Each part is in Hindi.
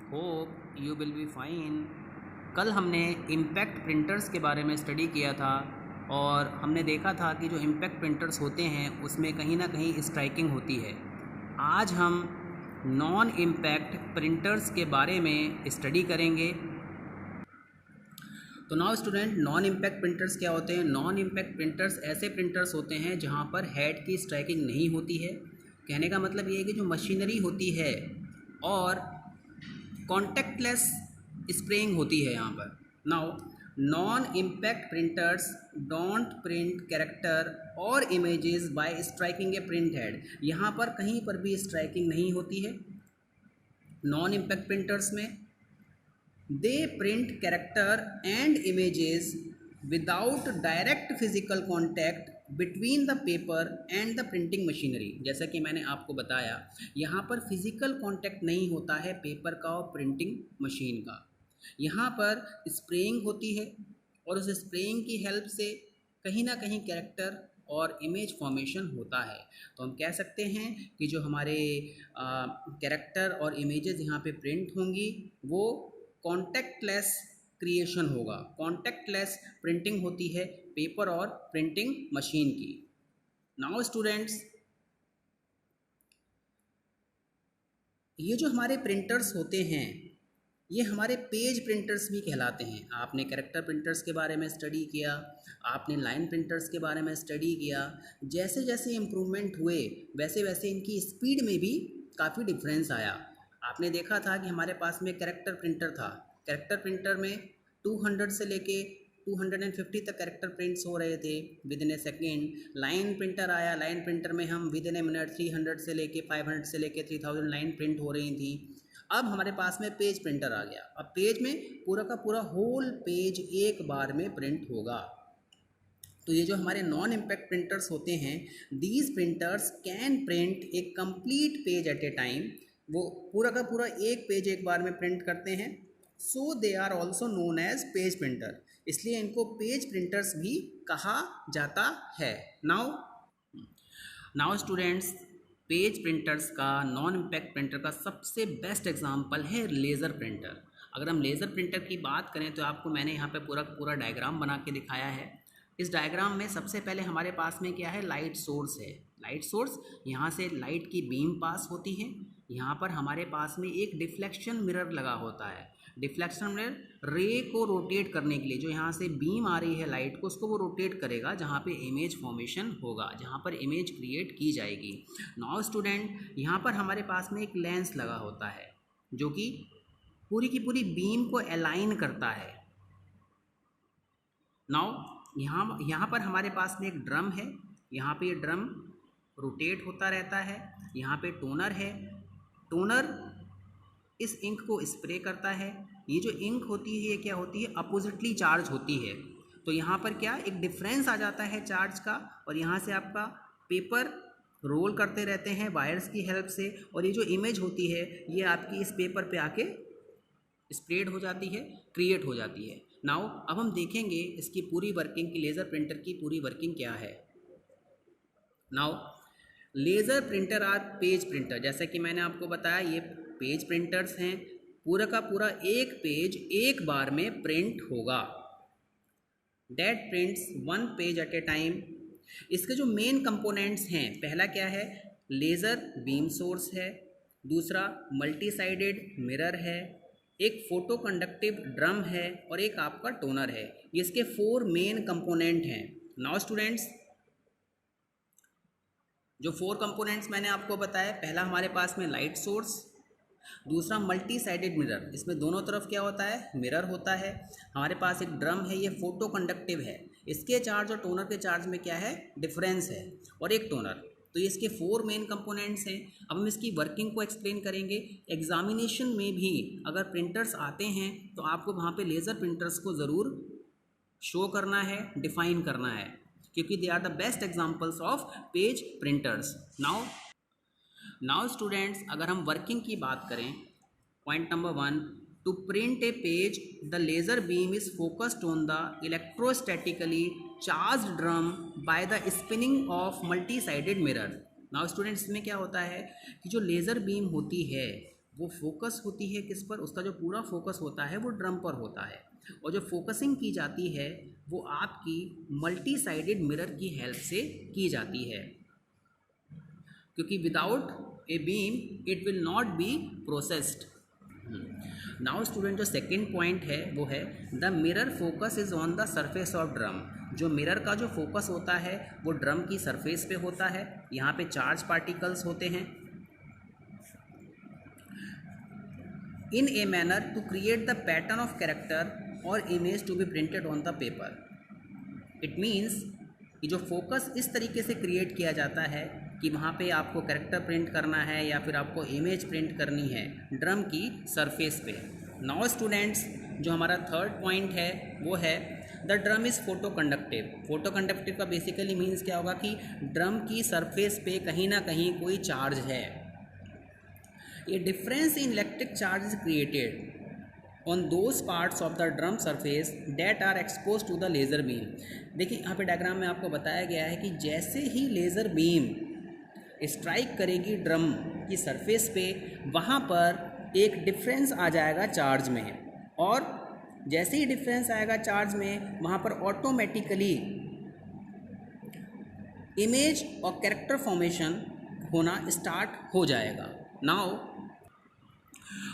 Hope you will be fine. कल हमने इम्पैक्ट प्रिंटर्स के बारे में स्टडी किया था और हमने देखा था कि जो इम्पैक्ट प्रिंटर्स होते हैं उसमें कहीं ना कहीं स्ट्राइकिंग होती है। आज हम नॉन इम्पैक्ट प्रिंटर्स के बारे में स्टडी करेंगे। तो now student, non impact printers क्या होते हैं? नॉन इम्पैक्ट प्रिंटर्स ऐसे प्रिंटर्स होते हैं जहाँ पर हेड की स्ट्राइकिंग नहीं होती है। कहने का मतलब ये है कि जो मशीनरी होती है और कॉन्टैक्टलेस स्प्रेइंग होती है यहाँ पर। Now non impact printers don't print character और images by striking a print head. यहाँ पर कहीं पर भी स्ट्राइकिंग नहीं होती है नॉन इम्पैक्ट प्रिंटर्स में। दे print character and images without direct physical contact between the paper and the printing machinery. जैसा कि मैंने आपको बताया, यहाँ पर फिजिकल कॉन्टैक्ट नहीं होता है पेपर का और प्रिंटिंग मशीन का। यहाँ पर स्प्रेइंग होती है और उस स्प्रेइंग की हेल्प से कहीं ना कहीं कैरेक्टर और इमेज फॉर्मेशन होता है। तो हम कह सकते हैं कि जो हमारे कैरेक्टर और इमेजेस यहाँ पे प्रिंट होंगी वो कॉन्टैक्टलेस क्रिएशन होगा। कॉन्टैक्टलेस प्रिंटिंग होती है पेपर और प्रिंटिंग मशीन की। नाउ स्टूडेंट्स, ये जो हमारे प्रिंटर्स होते हैं ये हमारे पेज प्रिंटर्स भी कहलाते हैं। आपने कैरेक्टर प्रिंटर्स के बारे में स्टडी किया, आपने लाइन प्रिंटर्स के बारे में स्टडी किया। जैसे जैसे इम्प्रूवमेंट हुए वैसे वैसे इनकी स्पीड में भी काफ़ी डिफरेंस आया। आपने देखा था कि हमारे पास में कैरेक्टर प्रिंटर था। कैरेक्टर प्रिंटर में 200 से लेके 250 तक कैरेक्टर प्रिंट्स हो रहे थे with in A second. Line printer आया, लाइन प्रिंटर में हम विद इन ए मिनट 300 से लेके 500 से लेके 3000 लाइन प्रिंट हो रही थी। अब हमारे पास में पेज प्रिंटर आ गया। अब पेज में पूरा का पूरा होल पेज एक बार में प्रिंट होगा। तो ये जो हमारे नॉन इम्पैक्ट प्रिंटर्स होते हैं, these printers can print A complete page at a time. वो पूरा का पूरा एक पेज एक बार में प्रिंट करते हैं। So they are also known as page printer, इसलिए इनको पेज प्रिंटर्स भी कहा जाता है। नाउ स्टूडेंट्स, पेज प्रिंटर्स का, नॉन इम्पैक्ट प्रिंटर का सबसे बेस्ट एग्जांपल है लेज़र प्रिंटर। अगर हम लेज़र प्रिंटर की बात करें तो आपको मैंने यहाँ पे पूरा डायग्राम बना के दिखाया है। इस डायग्राम में सबसे पहले हमारे पास में क्या है? लाइट सोर्स है। लाइट सोर्स, यहाँ से लाइट की बीम पास होती है। यहाँ पर हमारे पास में एक डिफ्लेक्शन मिरर लगा होता है। डिफ्लेक्शन मिरर रे को रोटेट करने के लिए, जो यहाँ से बीम आ रही है लाइट को, उसको वो रोटेट करेगा जहाँ पे इमेज फॉर्मेशन होगा, जहाँ पर इमेज क्रिएट की जाएगी। नाउ स्टूडेंट, यहाँ पर हमारे पास में एक लेंस लगा होता है जो कि पूरी की पूरी बीम को अलाइन करता है। नाउ यहाँ पर हमारे पास में एक ड्रम है। यहाँ पे ये ड्रम रोटेट होता रहता है। यहाँ पे टोनर है। टोनर इस इंक को स्प्रे करता है। ये जो इंक होती है ये क्या होती है? अपोजिटली चार्ज होती है। तो यहाँ पर क्या एक डिफरेंस आ जाता है चार्ज का, और यहाँ से आपका पेपर रोल करते रहते हैं वायर्स की हेल्प से, और ये जो इमेज होती है ये आपकी इस पेपर पे आके स्प्रेड हो जाती है, क्रिएट हो जाती है। नाउ अब हम देखेंगे इसकी पूरी वर्किंग की, लेज़र प्रिंटर की पूरी वर्किंग क्या है। Now laser printer are page printer. जैसे कि मैंने आपको बताया ये पेज प्रिंटर्स हैं। पूरा का पूरा एक पेज एक बार में प्रिंट होगा। That prints one page at a time. इसके जो मेन कंपोनेंट्स हैं, पहला क्या है? लेज़र बीम सोर्स है। दूसरा मल्टी साइडेड मिरर है। एक फोटो कंडक्टिव ड्रम है और एक आपका टोनर है। ये इसके 4 मेन कंपोनेंट हैं। नाउ स्टूडेंट्स, जो 4 कंपोनेंट्स मैंने आपको बताया, पहला हमारे पास में लाइट सोर्स, दूसरा मल्टी साइडेड मिरर, इसमें दोनों तरफ क्या होता है? मिरर होता है। हमारे पास एक ड्रम है, ये फोटो कंडक्टिव है। इसके चार्ज और टोनर के चार्ज में क्या है? डिफरेंस है। और एक टोनर। तो ये इसके 4 मेन कंपोनेंट्स हैं। अब हम इसकी वर्किंग को एक्सप्लेन करेंगे। एग्जामिनेशन में भी अगर प्रिंटर्स आते हैं तो आपको वहाँ पे लेज़र प्रिंटर्स को ज़रूर शो करना है, डिफाइन करना है, क्योंकि they are the best examples of page printers. Now students, अगर हम वर्किंग की बात करें, point number 1, to print a page the laser beam is focused on the electrostatically charge drum by the spinning of multi sided mirror. Now students, इसमें क्या होता है कि जो लेज़र बीम होती है वो फोकस होती है किस पर, उसका जो पूरा फोकस होता है वो ड्रम पर होता है, और जो फोकसिंग की जाती है वो आपकी मल्टी साइडेड मिरर की हेल्प से की जाती है, क्योंकि without a beam it will not be processed. Now student, जो सेकंड पॉइंट है वो है the mirror focus is on the surface of drum. जो मिरर का जो फोकस होता है वो ड्रम की सरफेस पे होता है। यहाँ पे चार्ज पार्टिकल्स होते हैं। In a manner to create the pattern of character और image to be printed on the paper. It means कि जो फोकस इस तरीके से क्रिएट किया जाता है कि वहाँ पे आपको कैरेक्टर प्रिंट करना है या फिर आपको इमेज प्रिंट करनी है ड्रम की सरफेस पे। नाउ स्टूडेंट्स, जो हमारा थर्ड पॉइंट है वो है the drum is photo conductive. Photo conductive का बेसिकली मीन्स क्या होगा कि ड्रम की सरफेस पे कहीं ना कहीं कोई चार्ज है। A difference in electric charge is created on those parts of the drum surface that are expose to the laser beam. देखिए यहाँ पे डायग्राम में आपको बताया गया है कि जैसे ही लेज़र बीम स्ट्राइक करेगी ड्रम की सरफेस पे, वहाँ पर एक डिफरेंस आ जाएगा चार्ज में, और जैसे ही डिफरेंस आएगा चार्ज में वहाँ पर ऑटोमेटिकली इमेज और कैरेक्टर फॉर्मेशन होना स्टार्ट हो जाएगा।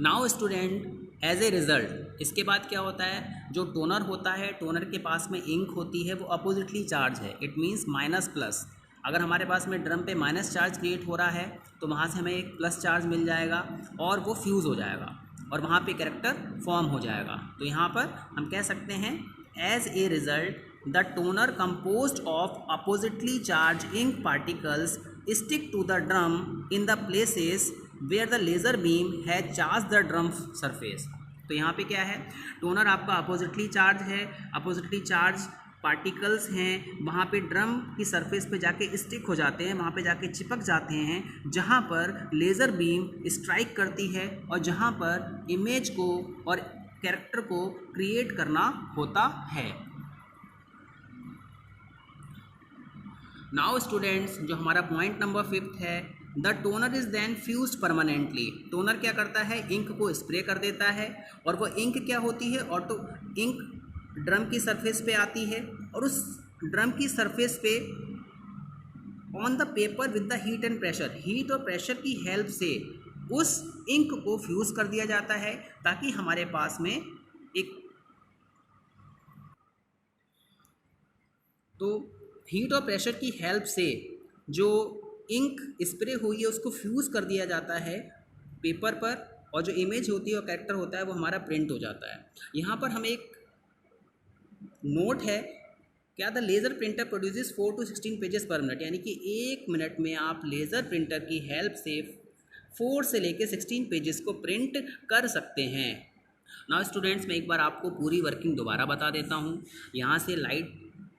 Now student, as a result इसके बाद क्या होता है, जो टोनर होता है, टोनर के पास में इंक होती है, वो अपोजिटली चार्ज है। It means minus plus. अगर हमारे पास में ड्रम पे माइनस चार्ज क्रिएट हो रहा है तो वहाँ से हमें एक प्लस चार्ज मिल जाएगा और वो फ्यूज़ हो जाएगा और वहाँ पे कैरेक्टर फॉर्म हो जाएगा। तो यहाँ पर हम कह सकते हैं as a result the toner composed of oppositely charge ink particles stick to the drum in the places where the laser beam has charge the drum surface. तो यहाँ पे क्या है, टोनर आपका अपोजिटली चार्ज है, अपोजिटली चार्ज पार्टिकल्स हैं, वहाँ पे ड्रम की सरफेस पे जाके स्टिक हो जाते हैं, वहाँ पे जाके चिपक जाते हैं जहाँ पर लेज़र बीम स्ट्राइक करती है और जहाँ पर इमेज को और कैरेक्टर को क्रिएट करना होता है। नाउ स्टूडेंट्स, जो हमारा पॉइंट नंबर 5 है, the toner is then fused permanently. Toner क्या करता है, इंक को स्प्रे कर देता है, और वो इंक क्या होती है, ऑटो इंक ड्रम की सरफेस पे आती है और उस ड्रम की सरफेस पे on the paper with the heat and pressure, heat और प्रेशर की हेल्प से उस इंक को फ्यूज़ कर दिया जाता है ताकि हमारे पास में एक, तो हीट और प्रेशर की हेल्प से जो इंक स्प्रे हुई है उसको फ्यूज़ कर दिया जाता है पेपर पर, और जो इमेज होती है और कैरेक्टर होता है वो हमारा प्रिंट हो जाता है। यहाँ पर हमें एक नोट है, क्या the laser printer produces 4 to 16 pages पर मिनट, यानी कि 1 मिनट में आप लेज़र प्रिंटर की हेल्प से 4 से लेकर 16 पेजेस को प्रिंट कर सकते हैं। नाउ स्टूडेंट्स, मैं एक बार आपको पूरी वर्किंग दोबारा बता देता हूँ। यहाँ से लाइट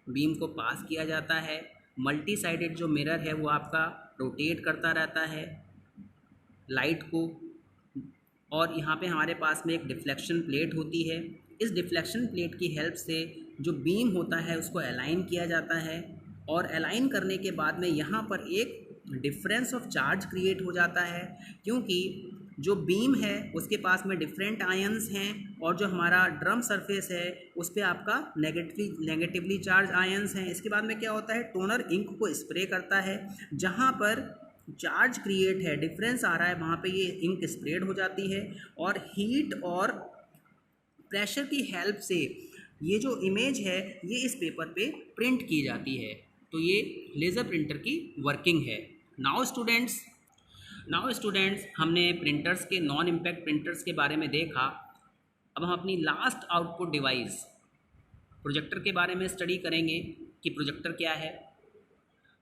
बीम को पास किया जाता है, मल्टी साइडेड जो मिरर है वो आपका रोटेट करता रहता है लाइट को, और यहाँ पे हमारे पास में एक डिफ्लेक्शन प्लेट होती है। इस डिफ्लेक्शन प्लेट की हेल्प से जो बीम होता है उसको अलाइन किया जाता है, और अलाइन करने के बाद में यहाँ पर एक डिफरेंस ऑफ चार्ज क्रिएट हो जाता है, क्योंकि जो बीम है उसके पास में डिफरेंट आयंस हैं और जो हमारा ड्रम सरफेस है उस पर आपका नेगेटिवली चार्ज आयंस हैं। इसके बाद में क्या होता है, टोनर इंक को स्प्रे करता है, जहाँ पर चार्ज क्रिएट है, डिफरेंस आ रहा है, वहाँ पे ये इंक स्प्रेड हो जाती है, और हीट और प्रेशर की हेल्प से ये जो इमेज है ये इस पेपर पे प्रिंट की जाती है। तो ये लेज़र प्रिंटर की वर्किंग है। नाउ स्टूडेंट्स, हमने प्रिंटर्स के नॉन इम्पैक्ट प्रिंटर्स के बारे में देखा। अब हम अपनी लास्ट आउटपुट डिवाइस प्रोजेक्टर के बारे में स्टडी करेंगे कि प्रोजेक्टर क्या है।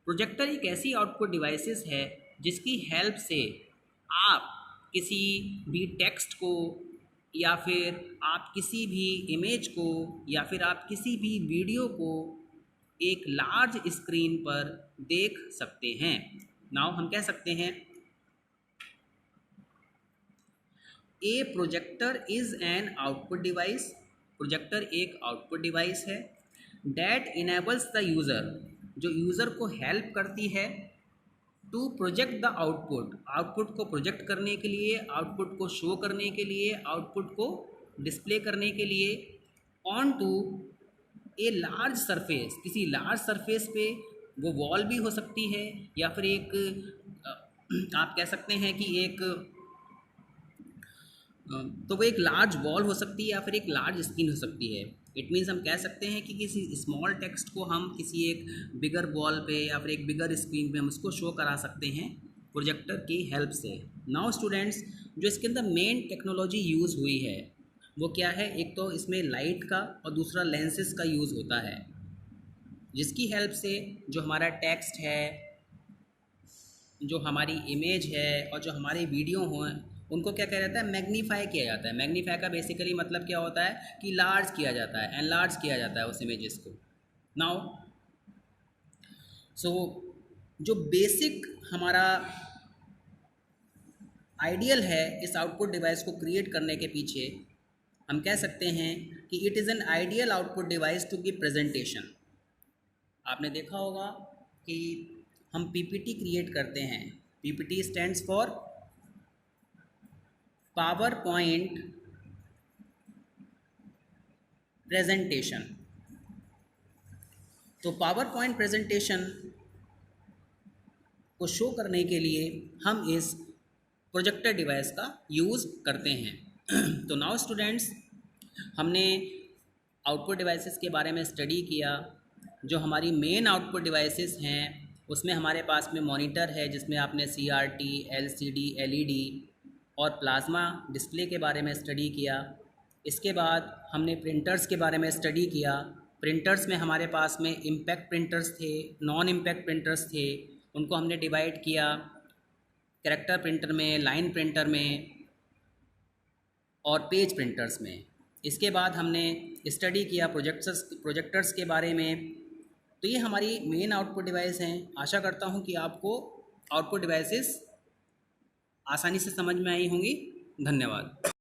प्रोजेक्टर एक ऐसी आउटपुट डिवाइसेस है जिसकी हेल्प से आप किसी भी टेक्स्ट को या फिर आप किसी भी इमेज को या फिर आप किसी भी वीडियो को एक लार्ज स्क्रीन पर देख सकते हैं। नाउ हम कह सकते हैं a projector is an output device. Projector एक आउटपुट डिवाइस है दैट इनेबल्स द यूज़र, जो यूज़र को हेल्प करती है to project the output, output को प्रोजेक्ट करने के लिए, आउटपुट को शो करने के लिए, आउटपुट को डिस्प्ले करने के लिए on to a large surface, किसी लार्ज सरफेस पे, वो वॉल भी हो सकती है या फिर एक आप कह सकते हैं कि एक तो वो एक लार्ज वॉल हो सकती है या फिर एक लार्ज स्क्रीन हो सकती है। इट मीन्स हम कह सकते हैं कि किसी स्मॉल टेक्स्ट को हम किसी एक बिगर वॉल पे या फिर एक बिगर स्क्रीन पे हम उसको शो करा सकते हैं प्रोजेक्टर की हेल्प से। नाउ स्टूडेंट्स, जो इसके अंदर मेन टेक्नोलॉजी यूज़ हुई है वो क्या है? एक तो इसमें लाइट का और दूसरा लेंसेज का यूज़ होता है, जिसकी हेल्प से जो हमारा टेक्स्ट है, जो हमारी इमेज है और जो हमारे वीडियो हों, उनको क्या किया जाता है? मैग्नीफाई किया जाता है। मैग्नीफाई का बेसिकली मतलब क्या होता है कि लार्ज किया जाता है, एनलार्ज किया जाता है उस इमेजेस को। नाउ सो जो बेसिक हमारा आइडियल है इस आउटपुट डिवाइस को क्रिएट करने के पीछे, हम कह सकते हैं कि it is an ideal output device to give presentation. आपने देखा होगा कि हम पीपीटी क्रिएट करते हैं, PPT stands for PowerPoint presentation. तो पावर पॉइंट प्रेजेंटेशन को शो करने के लिए हम इस प्रोजेक्टर डिवाइस का यूज़ करते हैं। तो नाउ स्टूडेंट्स, हमने आउटपुट डिवाइसेस के बारे में स्टडी किया। जो हमारी मेन आउटपुट डिवाइसेस हैं उसमें हमारे पास में मॉनिटर है, जिसमें आपने CRT, LCD, LED और प्लाज्मा डिस्प्ले के बारे में स्टडी किया। इसके बाद हमने प्रिंटर्स के बारे में स्टडी किया। प्रिंटर्स में हमारे पास में इम्पैक्ट प्रिंटर्स थे, नॉन इम्पैक्ट प्रिंटर्स थे, उनको हमने डिवाइड किया कैरेक्टर प्रिंटर में, लाइन प्रिंटर में और पेज प्रिंटर्स में। इसके बाद हमने स्टडी किया प्रोजेक्टर्स के बारे में। तो ये हमारी मेन आउटपुट डिवाइस हैं। आशा करता हूँ कि आपको आउटपुट डिवाइसेस आसानी से समझ में आई होंगी। धन्यवाद।